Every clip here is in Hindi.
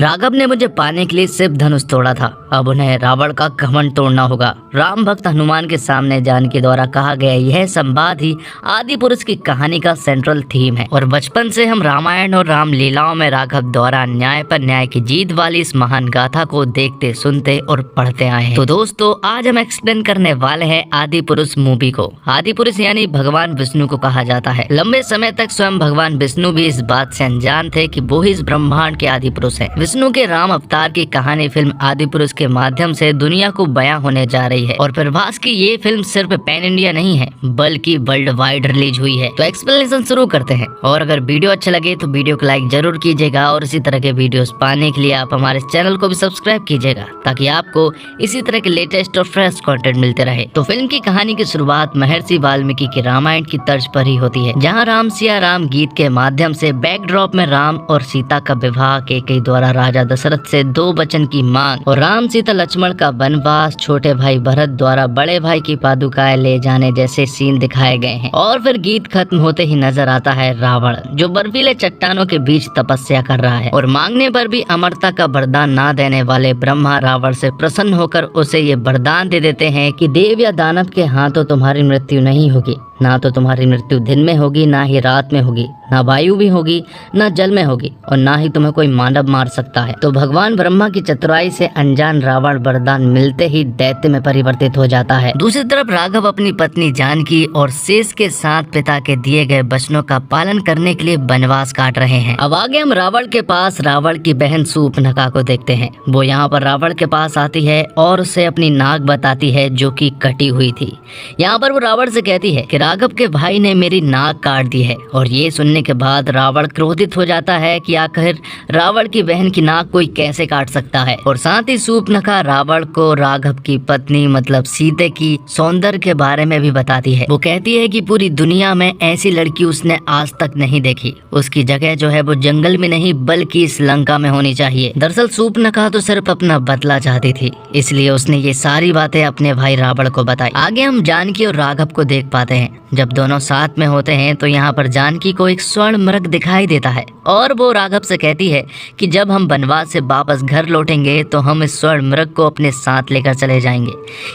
राघव ने मुझे पाने के लिए सिर्फ धनुष तोड़ा था, अब उन्हें रावण का घमंड तोड़ना होगा। राम भक्त हनुमान के सामने जानकी द्वारा कहा गया यह संवाद ही आदि पुरुष की कहानी का सेंट्रल थीम है और बचपन से हम रामायण और राम लीलाओं में राघव द्वारा न्याय पर न्याय की जीत वाली इस महान गाथा को देखते, सुनते और पढ़ते आए हैं। तो दोस्तों, आज हम एक्सप्लेन करने वाले हैं आदि पुरुष मूवी को। आदि पुरुष यानी भगवान विष्णु को कहा जाता है। लंबे समय तक स्वयं भगवान विष्णु भी इस बात से अनजान थे कि वो ही इस ब्रह्मांड के आदि पुरुष हैं। विष्णु के राम अवतार की कहानी फिल्म आदि पुरुष के माध्यम से दुनिया को बयां होने जा रही है और प्रभास की ये फिल्म सिर्फ पैन इंडिया नहीं है बल्कि वर्ल्ड वाइड रिलीज हुई है। तो एक्सप्लेनेशन शुरू करते हैं और अगर वीडियो अच्छा लगे तो वीडियो को लाइक जरूर कीजिएगा और इसी तरह के वीडियोस पाने के लिए आप हमारे चैनल को भी सब्सक्राइब कीजिएगा ताकि आपको इसी तरह के लेटेस्ट और फ्रेश कंटेंट मिलते रहे। तो फिल्म की कहानी की शुरुआत महर्षि वाल्मीकि के रामायण की तर्ज पर ही होती है, जहाँ राम सिया राम गीत के माध्यम से बैकड्रॉप में राम और सीता का विवाह कैकेयी द्वारा राजा दशरथ से 2 वचन की मांग और राम सीता लक्ष्मण का वनवास, छोटे भाई भरत द्वारा बड़े भाई की पादुकाएं ले जाने जैसे सीन दिखाए गए हैं। और फिर गीत खत्म होते ही नजर आता है रावण, जो बर्फीले चट्टानों के बीच तपस्या कर रहा है और मांगने पर भी अमरता का वरदान ना देने वाले ब्रह्मा रावण से प्रसन्न होकर उसे ये वरदान दे देते हैं कि देव या दानव के हाथों तुम्हारी मृत्यु नहीं होगी, ना तो तुम्हारी मृत्यु दिन में होगी, ना ही रात में होगी, ना वायु भी होगी, ना जल में होगी और ना ही तुम्हें कोई मानव मार सकता है। तो भगवान ब्रह्मा की चतुराई से अनजान रावण वरदान मिलते ही दैत्य में परिवर्तित हो जाता है। दूसरी तरफ राघव अपनी पत्नी जानकी और शेष के साथ पिता के दिए गए वचनों का पालन करने के लिए वनवास काट रहे हैं। अब आगे हम रावण के पास रावण की बहन शूर्पणखा को देखते हैं। वो यहाँ पर रावण के पास आती है और उसे अपनी नाक बताती है जो कि कटी हुई थी। यहाँ पर वो रावण से कहती है कि राघव के भाई ने मेरी नाक काट दी है और ये सुनने के बाद रावण क्रोधित हो जाता है कि आखिर रावण की बहन की नाक कोई कैसे काट सकता है। और साथ ही शूर्पणखा रावण को राघव की पत्नी मतलब सीता की सौंदर्य के बारे में भी बताती है। वो कहती है कि पूरी दुनिया में ऐसी लड़की उसने आज तक नहीं देखी, उसकी जगह जो है वो जंगल में नहीं बल्कि इस लंका में होनी चाहिए। दरअसल शूर्पणखा तो सिर्फ अपना बदला चाहती थी, इसलिए उसने ये सारी बातें अपने भाई रावण को बताई। आगे हम जानकी और राघव को देख पाते हैं। जब दोनों साथ में होते हैं तो यहाँ पर जानकी को एक स्वर्ण मृग दिखाई देता है और वो राघव से कहती है कि जब हम वनवास से वापस घर लौटेंगे तो हम इस स्वर्ण मृग को अपने साथ लेकर चले जाएंगे।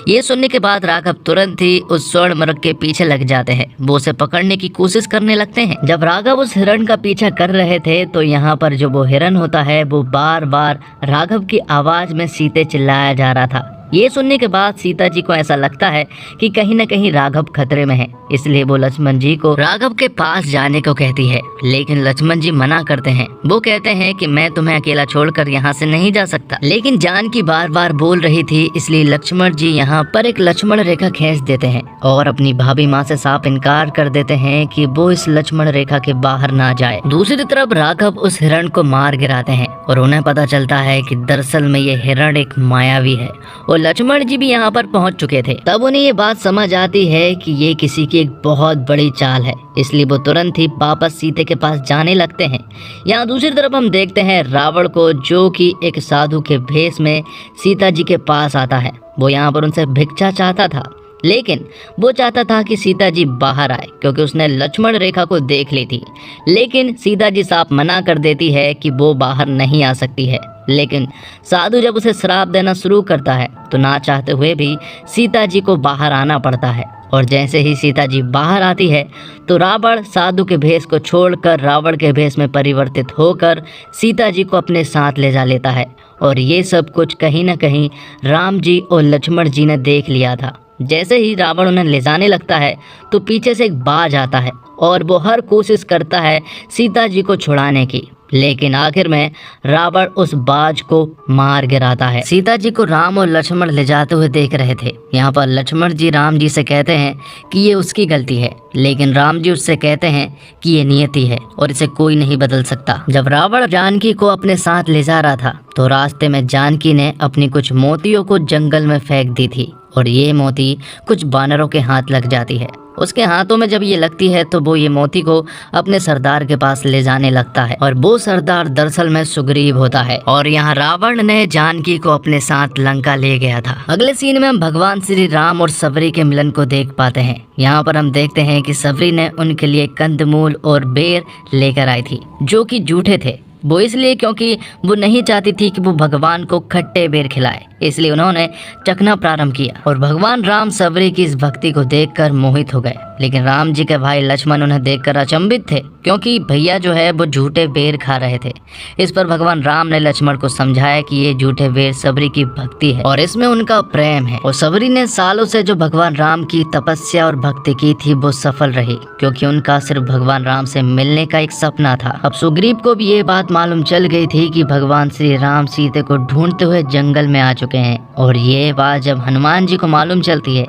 ये सुनने के बाद राघव तुरंत ही उस स्वर्ण मृग के पीछे लग जाते हैं। वो उसे पकड़ने की कोशिश करने लगते हैं। जब राघव उस हिरण का पीछा कर रहे थे तो यहाँ पर जो वो हिरण होता है वो बार बार राघव की आवाज में सीते चिल्लाया जा रहा था। ये सुनने के बाद सीता जी को ऐसा लगता है कि कहीं न कहीं राघव खतरे में है, इसलिए वो लक्ष्मण जी को राघव के पास जाने को कहती है, लेकिन लक्ष्मण जी मना करते हैं। वो कहते हैं कि मैं तुम्हें अकेला छोड़कर यहाँ से नहीं जा सकता, लेकिन जानकी बार बार बोल रही थी, इसलिए लक्ष्मण जी यहाँ पर एक लक्ष्मण रेखा खींच देते हैं और अपनी भाभी माँ से साफ इनकार कर देते हैं कि वो इस लक्ष्मण रेखा के बाहर ना जाए। दूसरी तरफ राघव उस हिरण को मार गिराते हैं और उन्हें पता चलता है कि दरअसल में ये हिरण एक मायावी है और लक्ष्मण जी भी यहाँ पर पहुँच चुके थे। तब उन्हें ये बात समझ आती है कि ये किसी की एक बहुत बड़ी चाल है, इसलिए वो तुरंत ही वापस सीते के पास जाने लगते हैं। यहाँ दूसरी तरफ हम देखते हैं रावण को, जो कि एक साधु के भेष में सीता जी के पास आता है। वो यहाँ पर उनसे भिक्षा चाहता था, लेकिन वो चाहता था कि सीता जी बाहर आए क्योंकि उसने लक्ष्मण रेखा को देख ली थी। लेकिन सीता जी साफ मना कर देती है कि वो बाहर नहीं आ सकती है। लेकिन साधु जब उसे श्राप देना शुरू करता है तो ना चाहते हुए भी सीता जी को बाहर आना पड़ता है। और जैसे ही सीता जी बाहर आती है तो रावण साधु के भेष को छोड़कर रावण के भेष में परिवर्तित होकर सीता जी को अपने साथ ले जा लेता है। और ये सब कुछ कहीं न कहीं राम जी और लक्ष्मण जी ने देख लिया था। जैसे ही रावण उन्हें ले जाने लगता है तो पीछे से एक बाज आता है और वो हर कोशिश करता है सीता जी को छुड़ाने की, लेकिन आखिर में रावण उस बाज को मार गिराता है। सीता जी को राम और लक्ष्मण ले जाते हुए देख रहे थे। यहाँ पर लक्ष्मण जी राम जी से कहते हैं कि ये उसकी गलती है, लेकिन राम जी उससे कहते हैं कि ये नियति है और इसे कोई नहीं बदल सकता। जब रावण जानकी को अपने साथ ले जा रहा था तो रास्ते में जानकी ने अपनी कुछ मोतियों को जंगल में फेंक दी थी और ये मोती कुछ वानरों के हाथ लग जाती है। उसके हाथों में जब ये लगती है तो वो ये मोती को अपने सरदार के पास ले जाने लगता है और वो सरदार दरअसल में सुग्रीव होता है। और यहाँ रावण ने जानकी को अपने साथ लंका ले गया था। अगले सीन में हम भगवान श्री राम और सबरी के मिलन को देख पाते हैं। यहाँ पर हम देखते हैं कि सबरी ने उनके लिए कंदमूल और बेर लेकर आई थी, जो कि जूठे थे। वो इसलिए क्योंकि वो नहीं चाहती थी कि वो भगवान को खट्टे बेर खिलाए, इसलिए उन्होंने चखना प्रारंभ किया। और भगवान राम सबरी की इस भक्ति को देखकर मोहित हो गए। लेकिन राम जी के भाई लक्ष्मण उन्हें देखकर अचंभित थे, क्योंकि भैया जो है वो झूठे बेर खा रहे थे। इस पर भगवान राम ने लक्ष्मण को समझाया कि ये झूठे बेर सबरी की भक्ति है और इसमें उनका प्रेम है। और सबरी ने सालों से जो भगवान राम की तपस्या और भक्ति की थी वो सफल रही, क्योंकि उनका सिर्फ भगवान राम से मिलने का एक सपना था। अब सुग्रीव को भी ये बात मालूम चल गई थी कि भगवान श्री राम सीते को ढूंढते हुए जंगल में आ चुके हैं। और ये बात जब हनुमान जी को मालूम चलती है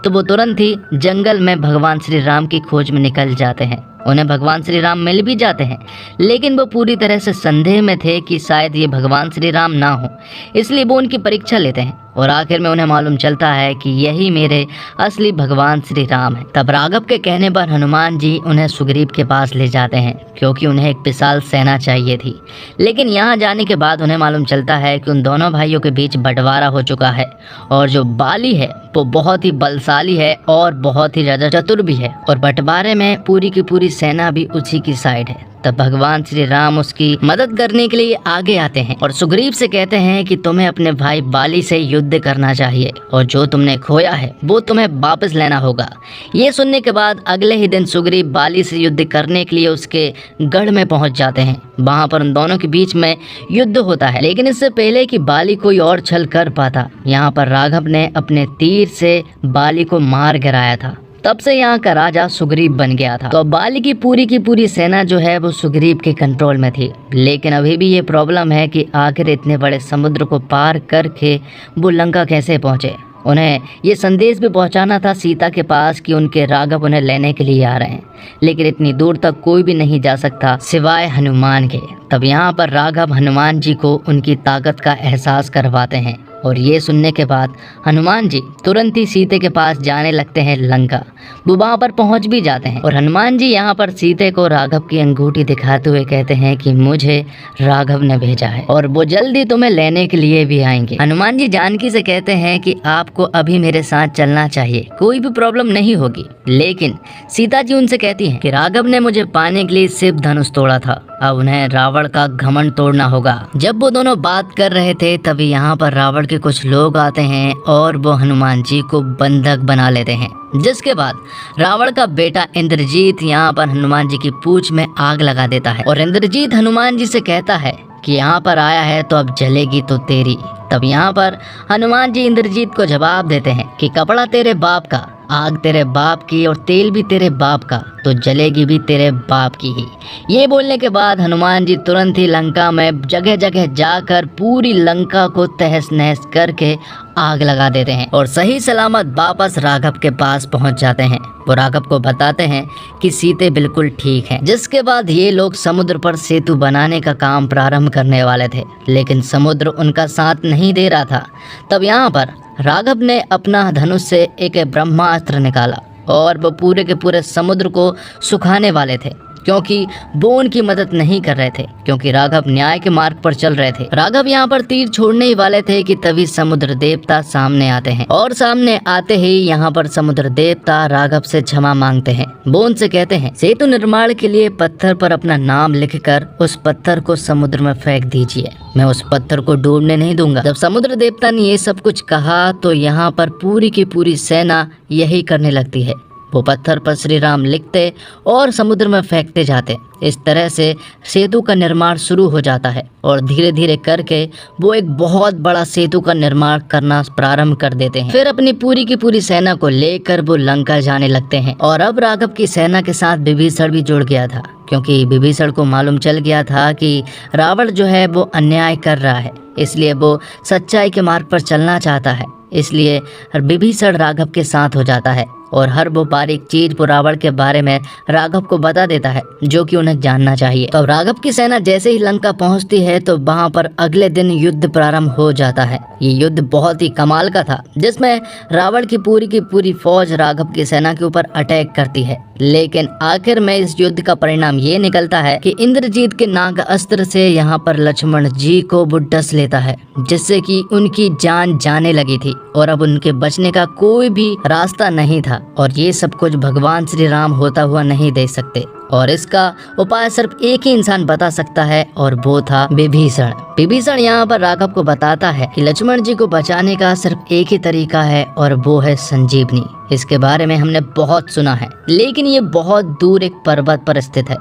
तो वो तुरंत ही जंगल में भगवान श्री राम की खोज में निकल जाते हैं। उन्हें भगवान श्री राम मिल भी जाते हैं, लेकिन वो पूरी तरह से संदेह में थे कि शायद ये भगवान श्री राम ना हो, इसलिए वो उनकी परीक्षा लेते हैं। और आखिर में उन्हें मालूम चलता है कि यही मेरे असली भगवान श्री राम है। तब राघव के कहने पर हनुमान जी उन्हें सुग्रीव के पास ले जाते हैं, क्योंकि उन्हें एक विशाल सेना चाहिए थी। लेकिन यहाँ जाने के बाद उन्हें मालूम चलता है कि उन दोनों भाइयों के बीच बंटवारा हो चुका है, और जो बाली है वो बहुत ही बलशाली है और बहुत ही ज़्यादा चतुर भी है, और बंटवारे में पूरी की पूरी सेना भी उसी की साइड है। तब भगवान श्री राम उसकी मदद करने के लिए आगे आते हैं और सुग्रीव से कहते हैं कि तुम्हें अपने भाई बाली से युद्ध करना चाहिए, और जो तुमने खोया है वो तुम्हें वापस लेना होगा। ये सुनने के बाद अगले ही दिन सुग्रीव बाली से युद्ध करने के लिए उसके गढ़ में पहुंच जाते हैं। वहां पर उन दोनों के बीच में युद्ध होता है, लेकिन इससे पहले कि बाली कोई और छल कर पाता, यहाँ पर राघव ने अपने तीर से बाली को मार गिराया था। तब से यहाँ का राजा सुग्रीव बन गया था। तो बाली की पूरी सेना जो है वो सुग्रीव के कंट्रोल में थी। लेकिन अभी भी ये प्रॉब्लम है कि आखिर इतने बड़े समुद्र को पार करके वो लंका कैसे पहुँचे। उन्हें ये संदेश भी पहुंचाना था सीता के पास कि उनके राघव उन्हें लेने के लिए आ रहे हैं, लेकिन इतनी दूर तक कोई भी नहीं जा सकता सिवाय हनुमान के। तब यहाँ पर राघव हनुमान जी को उनकी ताकत का एहसास करवाते हैं, और ये सुनने के बाद हनुमान जी तुरंत ही सीते के पास जाने लगते हैं लंका। वो वहाँ पर पहुँच भी जाते हैं, और हनुमान जी यहाँ पर सीते को राघव की अंगूठी दिखाते हुए कहते हैं कि मुझे राघव ने भेजा है और वो जल्दी तुम्हें लेने के लिए भी आएंगे। हनुमान जी जानकी से कहते हैं कि आपको अभी मेरे साथ चलना चाहिए, कोई भी प्रॉब्लम नहीं होगी। लेकिन सीता जी उनसे कहती हैं कि राघव ने मुझे पाने के लिए शिव धनुष तोड़ा था, अब उन्हें रावण का घमंड तोड़ना होगा। जब वो दोनों बात कर रहे थे तभी यहाँ पर रावण के कुछ लोग आते हैं और वो हनुमान जी को बंधक बना लेते हैं, जिसके बाद रावण का बेटा इंद्रजीत यहाँ पर हनुमान जी की पूंछ में आग लगा देता है। और इंद्रजीत हनुमान जी से कहता है कि यहाँ पर आया है तो अब जलेगी तो तेरी। तब यहाँ पर हनुमान जी इंद्रजीत को जवाब देते हैं कि कपड़ा तेरे बाप का, आग तेरे बाप की और तेल भी तेरे बाप का, तो जलेगी भी तेरे बाप की ही। ये बोलने के बाद हनुमान जी तुरंत ही लंका में जगह जगह जाकर पूरी लंका को तहस नहस करके आग लगा देते हैं और सही सलामत वापस राघव के पास पहुंच जाते हैं। वो राघव को बताते हैं कि सीते बिल्कुल ठीक हैं। जिसके बाद ये लोग समुद्र पर सेतु बनाने का काम प्रारंभ करने वाले थे, लेकिन समुद्र उनका साथ नहीं दे रहा था। तब यहाँ पर राघव ने अपना धनुष से एक ब्रह्मास्त्र निकाला और वो पूरे के पूरे समुद्र को सुखाने वाले थे, क्योंकि वो उनकी मदद नहीं कर रहे थे, क्योंकि राघव न्याय के मार्ग पर चल रहे थे। राघव यहाँ पर तीर छोड़ने ही वाले थे कि तभी समुद्र देवता सामने आते हैं, और सामने आते ही यहाँ पर समुद्र देवता राघव से क्षमा मांगते हैं। वो उनसे कहते हैं सेतु निर्माण के लिए पत्थर पर अपना नाम लिखकर उस पत्थर को समुद्र में फेंक दीजिए, मैं उस पत्थर को डूबने नहीं दूंगा। जब समुद्र देवता ने ये सब कुछ कहा तो यहाँ पर पूरी की पूरी सेना यही करने लगती है। वो पत्थर पर श्री राम लिखते और समुद्र में फेंकते जाते। इस तरह से सेतु का निर्माण शुरू हो जाता है और धीरे धीरे करके वो एक बहुत बड़ा सेतु का निर्माण करना प्रारंभ कर देते हैं। फिर अपनी पूरी की पूरी सेना को लेकर वो लंका जाने लगते हैं। और अब राघव की सेना के साथ विभीषण भी जुड़ गया था, क्योंकि विभीषण को मालूम चल गया था कि रावण जो है वो अन्याय कर रहा है, इसलिए वो सच्चाई के मार्ग पर चलना चाहता है। इसलिए विभीषण राघव के साथ हो जाता है और हर वो बारीक चीज वो रावण के बारे में राघव को बता देता है जो कि उन्हें जानना चाहिए। तो राघव की सेना जैसे ही लंका पहुंचती है तो वहां पर अगले दिन युद्ध प्रारंभ हो जाता है। ये युद्ध बहुत ही कमाल का था, जिसमें रावण की पूरी फौज राघव की सेना के ऊपर अटैक करती है। लेकिन आखिर में इस युद्ध का परिणाम ये निकलता है कि इंद्रजीत के नाग अस्त्र से यहाँ पर लक्ष्मण जी को वो डस लेता है, जिससे कि उनकी जान जाने लगी थी और अब उनके बचने का कोई भी रास्ता नहीं था। और ये सब कुछ भगवान श्री राम होता हुआ नहीं देख सकते और इसका उपाय सिर्फ एक ही इंसान बता सकता है और वो था विभीषण। विभीषण यहाँ पर राघव को बताता है कि लक्ष्मण जी को बचाने का सिर्फ एक ही तरीका है और वो है संजीवनी। इसके बारे में हमने बहुत सुना है, लेकिन ये बहुत दूर एक पर्वत पर स्थित है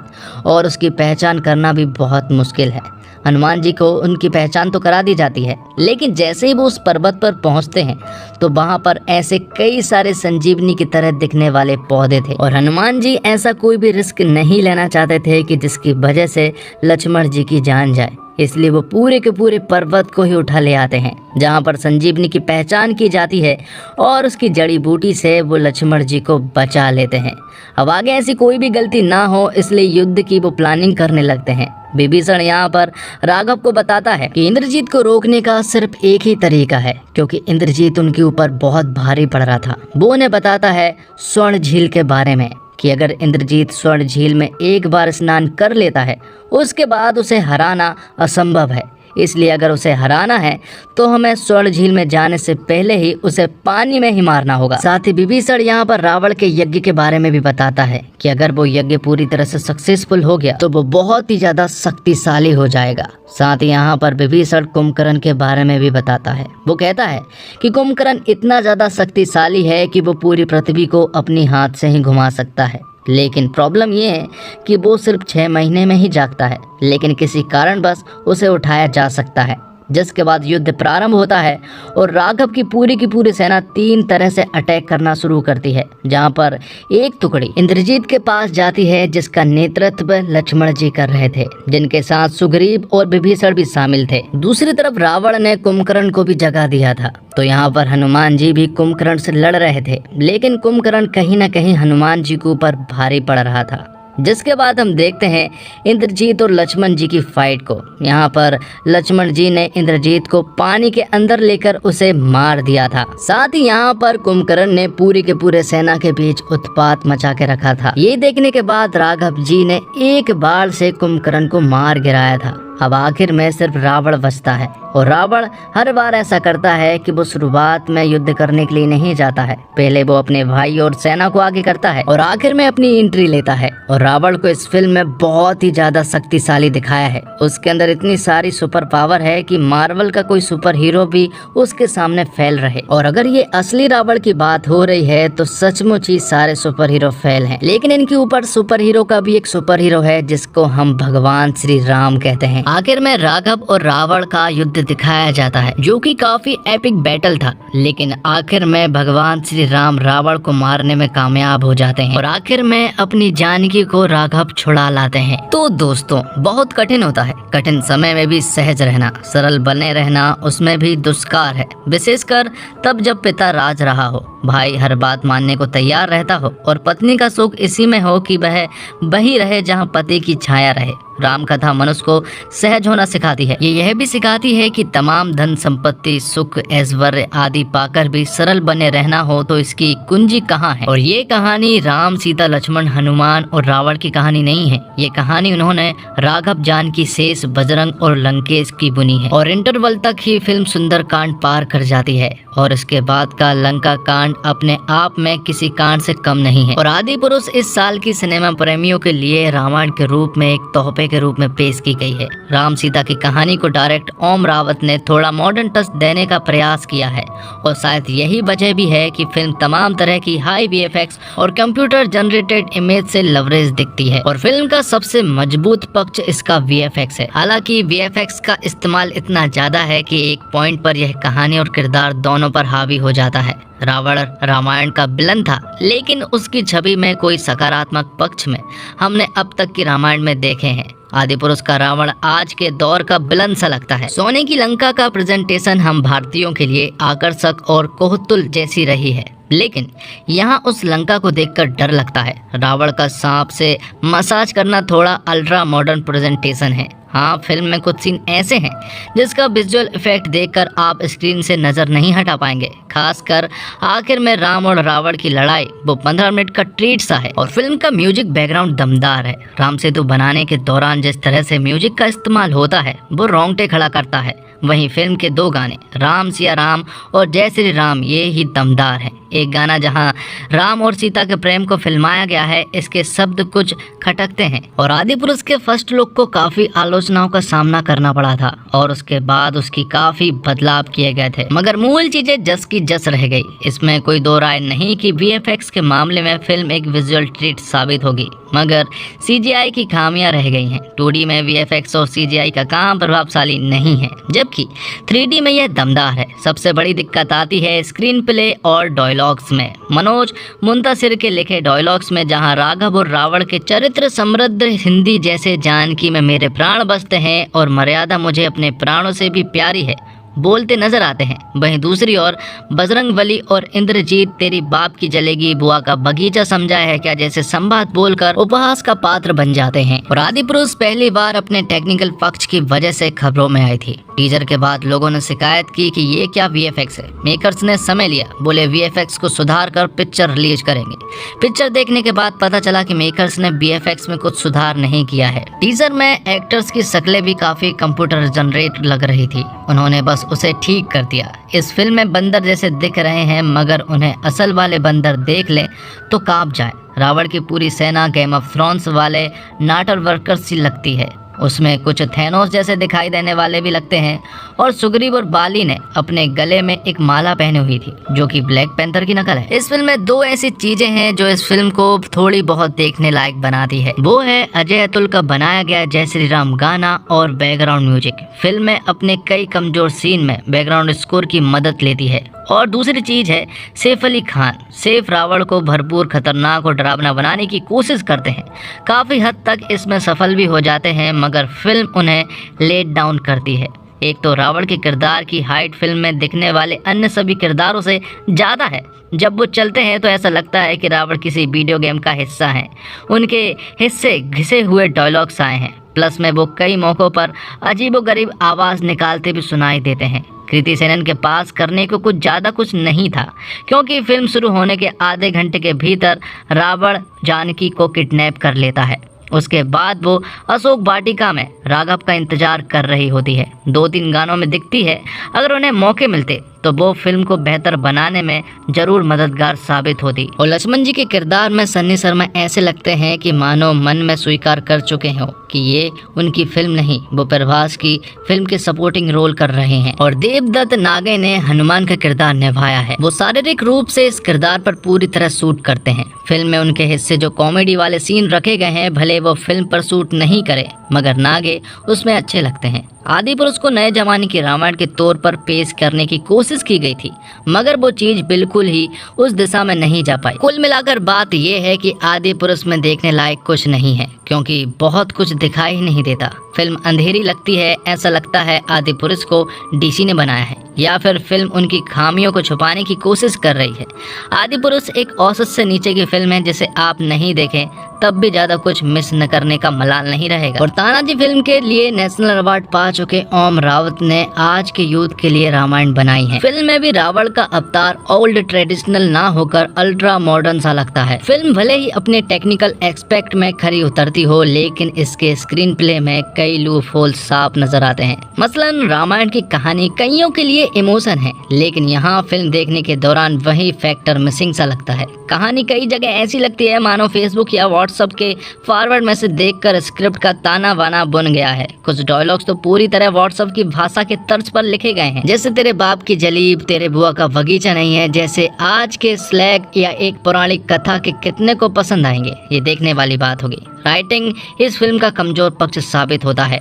और उसकी पहचान करना भी बहुत मुश्किल है। हनुमान जी को उनकी पहचान तो करा दी जाती है, लेकिन जैसे ही वो उस पर्वत पर पहुंचते हैं तो वहां पर ऐसे कई सारे संजीवनी की तरह दिखने वाले पौधे थे और हनुमान जी ऐसा कोई भी रिस्क नहीं लेना चाहते थे कि जिसकी वजह से लक्ष्मण जी की जान जाए। इसलिए वो पूरे के पूरे पर्वत को ही उठा ले आते हैं जहाँ पर संजीवनी की पहचान की जाती है और उसकी जड़ी बूटी से वो लक्ष्मण जी को बचा लेते हैं। अब आगे ऐसी कोई भी गलती ना हो इसलिए युद्ध की वो प्लानिंग करने लगते हैं। विभीषण यहाँ पर राघव को बताता है कि इंद्रजीत को रोकने का सिर्फ एक ही तरीका है, क्योंकि इंद्रजीत उनके ऊपर बहुत भारी पड़ रहा था। वो उन्हें बताता है स्वर्ण झील के बारे में कि अगर इंद्रजीत स्वर्ण झील में एक बार स्नान कर लेता है उसके बाद उसे हराना असंभव है। इसलिए अगर उसे हराना है तो हमें स्वर्ण झील में जाने से पहले ही उसे पानी में ही मारना होगा। साथ ही विभीषण यहाँ पर रावण के यज्ञ के बारे में भी बताता है कि अगर वो यज्ञ पूरी तरह से सक्सेसफुल हो गया तो वो बहुत ही ज्यादा शक्तिशाली हो जाएगा। साथ ही यहाँ पर विभीषण कुंभकर्ण के बारे में भी बताता है। वो कहता है कि कुंभकर्ण इतना ज्यादा शक्तिशाली है कि वो पूरी पृथ्वी को अपनी हाथ से ही घुमा सकता है, लेकिन प्रॉब्लम ये है कि वो सिर्फ 6 महीने में ही जागता है, लेकिन किसी कारणवश उसे उठाया जा सकता है। जिसके बाद युद्ध प्रारंभ होता है और राघव की पूरी सेना 3 तरह से अटैक करना शुरू करती है, जहां पर एक टुकड़ी इंद्रजीत के पास जाती है जिसका नेतृत्व लक्ष्मण जी कर रहे थे, जिनके साथ सुग्रीव और विभीषण भी शामिल थे। दूसरी तरफ रावण ने कुंभकर्ण को भी जगा दिया था, तो यहाँ पर हनुमान जी भी कुंभकर्ण से लड़ रहे थे, लेकिन कुंभकर्ण कहीं न कहीं हनुमान जी के ऊपर भारी पड़ रहा था। जिसके बाद हम देखते हैं इंद्रजीत और लक्ष्मण जी की फाइट को। यहाँ पर लक्ष्मण जी ने इंद्रजीत को पानी के अंदर लेकर उसे मार दिया था। साथ ही यहाँ पर कुंभकर्ण ने पूरी के पूरे सेना के बीच उत्पात मचा के रखा था। ये देखने के बाद राघव जी ने एक बार से कुंभकर्ण को मार गिराया था। अब आखिर में सिर्फ रावण बचता है और रावण हर बार ऐसा करता है कि वो शुरुआत में युद्ध करने के लिए नहीं जाता है, पहले वो अपने भाई और सेना को आगे करता है और आखिर में अपनी एंट्री लेता है। और रावण को इस फिल्म में बहुत ही ज्यादा शक्तिशाली दिखाया है। उसके अंदर इतनी सारी सुपर पावर है कि मार्वल का कोई सुपर हीरो भी उसके सामने फेल रहे। और अगर ये असली रावण की बात हो रही है तो सचमुच ही सारे सुपर हीरो फेल हैं, लेकिन इनके ऊपर सुपर हीरो का भी एक सुपर हीरो है जिसको हम भगवान श्री राम कहते हैं। आखिर में राघव और रावण का युद्ध दिखाया जाता है जो कि काफी एपिक बैटल था, लेकिन आखिर में भगवान श्री राम रावण को मारने में कामयाब हो जाते हैं और आखिर में अपनी जानकी को राघव छुड़ा लाते हैं। तो दोस्तों, बहुत कठिन होता है कठिन समय में भी सहज रहना, सरल बने रहना उसमें भी दुष्कार है, विशेषकर तब जब पिता राज रहा हो, भाई हर बात मानने को तैयार रहता हो और पत्नी का सुख इसी में हो कि वह वही रहे जहाँ पति की छाया रहे। राम कथा मनुष्य को सहज होना सिखाती है। ये यह भी सिखाती है कि तमाम धन संपत्ति सुख ऐश्वर्य आदि पाकर भी सरल बने रहना हो तो इसकी कुंजी कहाँ है। और ये कहानी राम सीता लक्ष्मण हनुमान और रावण की कहानी नहीं है, ये कहानी उन्होंने राघव जानकी शेष बजरंग और लंकेश की बुनी है। और इंटरवल तक ही फिल्म सुंदरकांड पार कर जाती है और इसके बाद का लंका कांड अपने आप में किसी कांड से कम नहीं है। और आदि पुरुष इस साल की सिनेमा प्रेमियों के लिए रामायण के रूप में एक तोहफे के रूप में पेश की गई है। राम सीता की कहानी को डायरेक्ट ओम रावत ने थोड़ा मॉडर्न टच देने का प्रयास किया है और शायद यही वजह भी है कि फिल्म तमाम तरह की हाई वीएफएक्स और कंप्यूटर जनरेटेड इमेज से लवरेज दिखती है। और फिल्म का सबसे मजबूत पक्ष इसका वीएफएक्स है। हालांकि वीएफएक्स का इस्तेमाल इतना ज्यादा है कि एक पॉइंट पर यह कहानी और किरदार दोनों पर हावी हो जाता है। रावण रामायण का विलन था, लेकिन उसकी छवि में कोई सकारात्मक पक्ष में हमने अब तक की रामायण में देखे हैं। आदि पुरुष का रावण आज के दौर का विलन सा लगता है। सोने की लंका का प्रेजेंटेशन हम भारतीयों के लिए आकर्षक और कोहतुल जैसी रही है, लेकिन यहाँ उस लंका को देखकर डर लगता है। रावण का सांप से मसाज करना थोड़ा अल्ट्रा मॉडर्न प्रेजेंटेशन है। हाँ, फिल्म में कुछ सीन ऐसे हैं जिसका विजुअल इफेक्ट देखकर आप स्क्रीन से नजर नहीं हटा पाएंगे। खासकर आखिर में राम और रावण की लड़ाई वो 15 मिनट का ट्रीट सा है। और फिल्म का म्यूजिक बैकग्राउंड दमदार है। राम सेतु बनाने के दौरान जिस तरह से म्यूजिक का इस्तेमाल होता है वो रोंगटे खड़ा करता है। वहीं फिल्म के 2 गाने राम सिया राम और जय श्री राम ये ही दमदार हैं। एक गाना जहां राम और सीता के प्रेम को फिल्माया गया है, इसके शब्द कुछ खटकते हैं और आदिपुरुष के फर्स्ट लुक को काफी आलोचनाओं का सामना करना पड़ा था और उसके बाद उसकी काफी बदलाव किए गए थे, मगर मूल चीजें जस की जस रह गई। इसमें कोई दो राय नहीं कि वीएफएक्स के मामले में फिल्म एक विजुअल ट्रीट साबित होगी, मगर सीजीआई की खामियां रह गई हैं। 2D में वीएफएक्स और सीजीआई का काम प्रभावशाली नहीं है, जबकि 3D में यह दमदार है। सबसे बड़ी दिक्कत आती है स्क्रीन प्ले और डायलॉग्स में। मनोज मुंतासिर के लिखे डायलॉग्स में जहां राघव और रावण के चरित्र समृद्ध हिंदी जैसे जानकी में मेरे प्राण बसते हैं और मर्यादा मुझे अपने प्राणों से भी प्यारी है बोलते नजर आते हैं, वहीं दूसरी ओर बजरंगबली और इंद्रजीत तेरी बाप की जलेगी बुआ का बगीचा समझा है क्या जैसे संवाद बोलकर उपहास का पात्र बन जाते हैं। और आदिपुरुष पहली बार अपने टेक्निकल पक्ष की वजह से खबरों में आई थी। टीजर के बाद लोगों ने शिकायत की कि ये क्या वीएफएक्स है। मेकर्स ने समय लिया, बोले वीएफएक्स को सुधार कर पिक्चर रिलीज करेंगे। पिक्चर देखने के बाद पता चला कि मेकर्स ने वीएफएक्स में कुछ सुधार नहीं किया है। टीजर में एक्टर्स की शक्लें भी काफी कंप्यूटर जनरेट लग रही थी, उन्होंने बस उसे ठीक कर दिया। इस फिल्म में बंदर जैसे दिख रहे हैं, मगर उन्हें असल वाले बंदर देख लें तो कांप जाएं। रावण की पूरी सेना गेम ऑफ थ्रोन्स वाले नाटर वर्कर्स सी लगती है, उसमें कुछ थैनोस जैसे दिखाई देने वाले भी लगते हैं। और सुग्रीव और बाली ने अपने गले में एक माला पहनी हुई थी जो कि ब्लैक पैंथर की नकल है। इस फिल्म में 2 ऐसी चीजें हैं जो इस फिल्म को थोड़ी बहुत देखने लायक बनाती है, वो है अजय अतुल का बनाया गया जय श्री राम गाना और बैकग्राउंड म्यूजिक। फिल्म में अपने कई कमजोर सीन में बैकग्राउंड स्कोर की मदद लेती है। और दूसरी चीज है सैफ अली खान। सैफ रावण को भरपूर खतरनाक और डरावना बनाने की कोशिश करते हैं, काफी हद तक इसमें सफल भी हो जाते हैं, मगर फिल्म उन्हें लेट डाउन करती है। एक तो रावण के किरदार की हाइट फिल्म में दिखने वाले अन्य सभी किरदारों से ज़्यादा है। जब वो चलते हैं तो ऐसा लगता है कि रावण किसी वीडियो गेम का हिस्सा है। उनके हिस्से घिसे हुए डायलॉग्स आए हैं, प्लस में वो कई मौक़ों पर अजीबोगरीब आवाज़ निकालते भी सुनाई देते हैं। कृति सेनन के पास करने को कुछ नहीं था, क्योंकि फिल्म शुरू होने के आधे घंटे के भीतर रावण जानकी को किडनैप कर लेता है। उसके बाद वो अशोक वाटिका में राघव का इंतजार कर रही होती है। 2-3 गानों में दिखती है। अगर उन्हें मौके मिलते तो वो फिल्म को बेहतर बनाने में जरूर मददगार साबित होती। और लक्ष्मण जी के किरदार में सन्नी शर्मा ऐसे लगते हैं कि मानो मन में स्वीकार कर चुके हों कि ये उनकी फिल्म नहीं, वो प्रभास की फिल्म के सपोर्टिंग रोल कर रहे हैं। और देवदत्त नागे ने हनुमान का किरदार निभाया है। वो शारीरिक रूप से इस किरदार पर पूरी तरह सूट करते हैं। फिल्म में उनके हिस्से जो कॉमेडी वाले सीन रखे गए हैं, भले वो फिल्म पर सूट नहीं करे, मगर नागे उसमें अच्छे लगते हैं। आदिपुरुष को नए जमाने की रामायण के तौर पर पेश करने की कोशिश की गई थी, मगर वो चीज बिल्कुल ही उस दिशा में नहीं जा पाई। कुल मिलाकर बात यह है कि आदिपुरुष में देखने लायक कुछ नहीं है, क्योंकि बहुत कुछ दिखाई ही नहीं देता। फिल्म अंधेरी लगती है, ऐसा लगता है आदिपुरुष को डीसी ने बनाया है या फिर फिल्म उनकी खामियों को छुपाने की कोशिश कर रही है। आदिपुरुष एक औसत से नीचे की फिल्म है, जिसे आप नहीं देखें तब भी ज्यादा कुछ मिस न करने का मलाल नहीं रहेगा। और तानाजी फिल्म के लिए नेशनल अवार्ड पा चुके ओम रावत ने आज के यूथ के लिए रामायण बनाई है। फिल्म में भी रावण का अवतार ओल्ड ट्रेडिशनल ना होकर अल्ट्रा मॉडर्न सा लगता है। फिल्म भले ही अपने टेक्निकल एक्सपेक्ट में खरी उतरती हो, लेकिन इसके स्क्रीन प्ले में कई लूप होल साफ नजर आते हैं। मसलन रामायण की कहानी कईयों के लिए इमोशन है, लेकिन यहाँ फिल्म देखने के दौरान वही फैक्टर मिसिंग सा लगता है। कहानी कई जगह ऐसी लगती है मानो फेसबुक या व्हाट्सएप के फॉरवर्ड मैसेज देखकर स्क्रिप्ट का ताना बाना बुन गया है। कुछ डायलॉग्स तो पूरी तरह व्हाट्सएप की भाषा के तर्ज पर लिखे गए हैं, जैसे तेरे बाप की जलीब तेरे बुआ का बगीचा नहीं है जैसे आज के स्लैग या एक पौराणिक कथा के कितने को पसंद आएंगे, ये देखने वाली बात होगी। राइटिंग इस फिल्म का कमजोर पक्ष साबित होता है।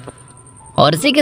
और इसी के